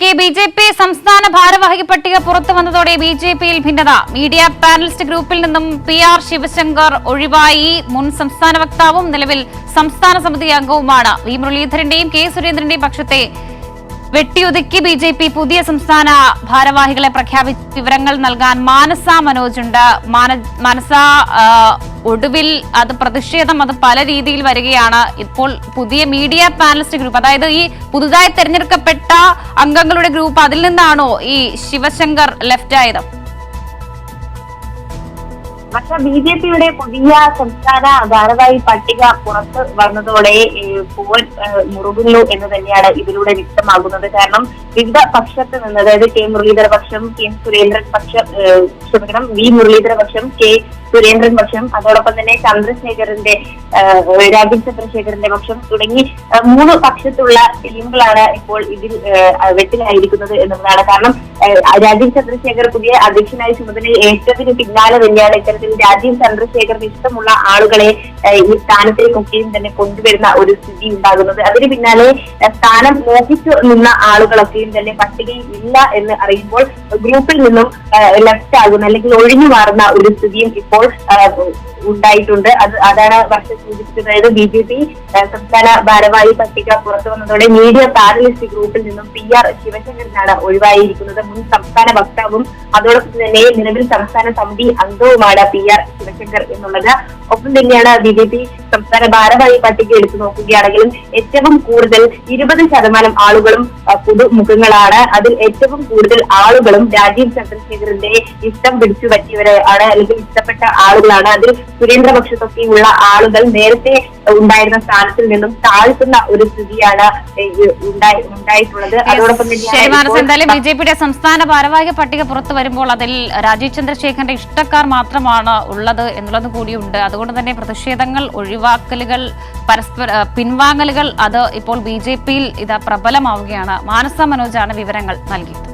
Okay, BJP സംസ്ഥാന ഭാരവാഹി പട്ടിക പുറത്തു വന്നതോടെ ബി.ജെ.പിയിൽ ഭിന്നത. മീഡിയ പാനലിസ്റ്റ് ഗ്രൂപ്പിൽ നിന്നും പി.ആർ. ശിവശങ്കർ ഒഴിവായി. മുൻ സംസ്ഥാന വക്താവും നിലവിൽ സംസ്ഥാന സമിതി അംഗവുമാണ്. വി. മുരളീധരന്റെയും കെ. സുരേന്ദ്രന്റെയും പക്ഷത്തെ വെട്ടിയൊതുക്കി ബി.ജെ.പി പുതിയ സംസ്ഥാന ഭാരവാഹികളെ പ്രഖ്യാപിച്ച വിവരങ്ങൾ നൽകാൻ മാനസ മനോജ് ഉണ്ട്. മാനസ, ഒടുവിൽ അത് പ്രതിഷേധം അത് പല രീതിയിൽ വരികയാണ്. ഇപ്പോൾ പുതിയ മീഡിയ പാനലിസ്റ്റ് ഗ്രൂപ്പ്, അതായത് ഈ പുതുതായി തെരഞ്ഞെടുക്കപ്പെട്ട അംഗങ്ങളുടെ ഗ്രൂപ്പ്, അതിൽ നിന്നാണോ ഈ ശിവശങ്കർ ലെഫ്റ്റ് ആയത്? പക്ഷെ ബി.ജെ.പിയുടെ പുതിയ സംസ്ഥാന ഭാരവാഹി പട്ടിക പുറത്ത് വന്നതോടെ പോർ മുറുകുന്നു എന്ന് തന്നെയാണ് ഇതിലൂടെ വ്യക്തമാകുന്നത്. കാരണം വിവിധ പക്ഷത്ത് നിന്ന്, അതായത് കെ. മുരളീധര പക്ഷം, കെ. സുരേന്ദ്രൻ പക്ഷം, വി. മുരളീധര പക്ഷം, കെ. സുരേന്ദ്രൻ പക്ഷം, അതോടൊപ്പം തന്നെ രാജീവ് ചന്ദ്രശേഖരന്റെ പക്ഷം തുടങ്ങി മൂന്ന് പക്ഷത്തുള്ള ടീമുകളാണ് ഇപ്പോൾ ഇതിൽ വെട്ടിലായിരിക്കുന്നത് എന്നുള്ളതാണ്. കാരണം രാജീവ് ചന്ദ്രശേഖർ പുതിയ അധ്യക്ഷനായി ചുമതല ഏറ്റതിന് പിന്നാലെ തന്നെയാണ് ഇത്തരത്തിൽ രാജീവ് ചന്ദ്രശേഖറിന് ഇഷ്ടമുള്ള ആളുകളെ ഈ സ്ഥാനത്തേക്കൊക്കെയും തന്നെ കൊണ്ടുവരുന്ന ഒരു സ്ഥിതി ഉണ്ടാകുന്നത്. അതിന് പിന്നാലെ സ്ഥാനം മോഹിച്ചു നിന്ന ആളുകളൊക്കെയും തന്നെ പട്ടികയിൽ ഇല്ല എന്ന് അറിയുമ്പോൾ ഗ്രൂപ്പിൽ നിന്നും ലെഫ്റ്റ് ആകുന്ന അല്ലെങ്കിൽ ഒഴിഞ്ഞു മാറുന്ന ഒരു സ്ഥിതിയും ഇപ്പോൾ ഉണ്ടായിട്ടുണ്ട്. അതാണ് വർഷം സൂചിപ്പിച്ചത്. ബി.ജെ.പി സംസ്ഥാന ഭാരവാഹി പട്ടിക പുറത്തു വന്നതോടെ മീഡിയ പാനലിസ്റ്റ് ഗ്രൂപ്പിൽ നിന്നും പി.ആർ. ശിവശങ്കരനാണ് ഒഴിവായിരിക്കുന്നത്. മുൻ സംസ്ഥാന വക്താവും അതോടൊപ്പം തന്നെ നിലവിൽ സംസ്ഥാന സമിതി അംഗവുമാണ് പി.ആർ. ശിവശങ്കർ എന്നുള്ളത്. ഒപ്പം തന്നെയാണ് ബി.ജെ.പി സംസ്ഥാന ഭാരവാഹി പട്ടിക എടുത്തു നോക്കുകയാണെങ്കിലും ഏറ്റവും കൂടുതൽ 20% ആളുകളും പുതുമുഖങ്ങളാണ്. അതിൽ ഏറ്റവും കൂടുതൽ ആളുകളും രാജീവ് ചന്ദ്രശേഖരന്റെ ഇഷ്ടം പിടിച്ചു പറ്റിയവരാണ്, അല്ലെങ്കിൽ ഇഷ്ടപ്പെട്ട ആളുകളാണ്. അതിൽ സുരേന്ദ്രപക്ഷത്തൊക്കെയുള്ള ആളുകൾ നേരത്തെ ഉണ്ടായിരുന്ന സ്ഥാനത്തിൽ നിന്നും താഴ്ത്തുന്ന ഒരു സ്ഥിതിയാണ് ഉണ്ടായിട്ടുള്ളത്. അതോടൊപ്പം എന്തായാലും ബി.ജെ.പിയുടെ സംസ്ഥാന ഭാരവാഹി പട്ടിക പുറത്തു വരുമ്പോൾ അതിൽ രാജീവ് ചന്ദ്രശേഖരന്റെ ഇഷ്ടക്കാർ മാത്രമാണ് ഉള്ളത് എന്നുള്ളത് കൂടിയുണ്ട്. അതുകൊണ്ട് തന്നെ പ്രതിഷേധങ്ങൾ, ഒഴിവാക്കലുകൾ, പരസ്പര പിൻവാങ്ങലുകൾ അത് ഇപ്പോൾ ബി.ജെ.പിയിൽ ഇത് പ്രബലമാവുകയാണ്. മാനസ മനോജാണ് വിവരങ്ങൾ നൽകിയത്.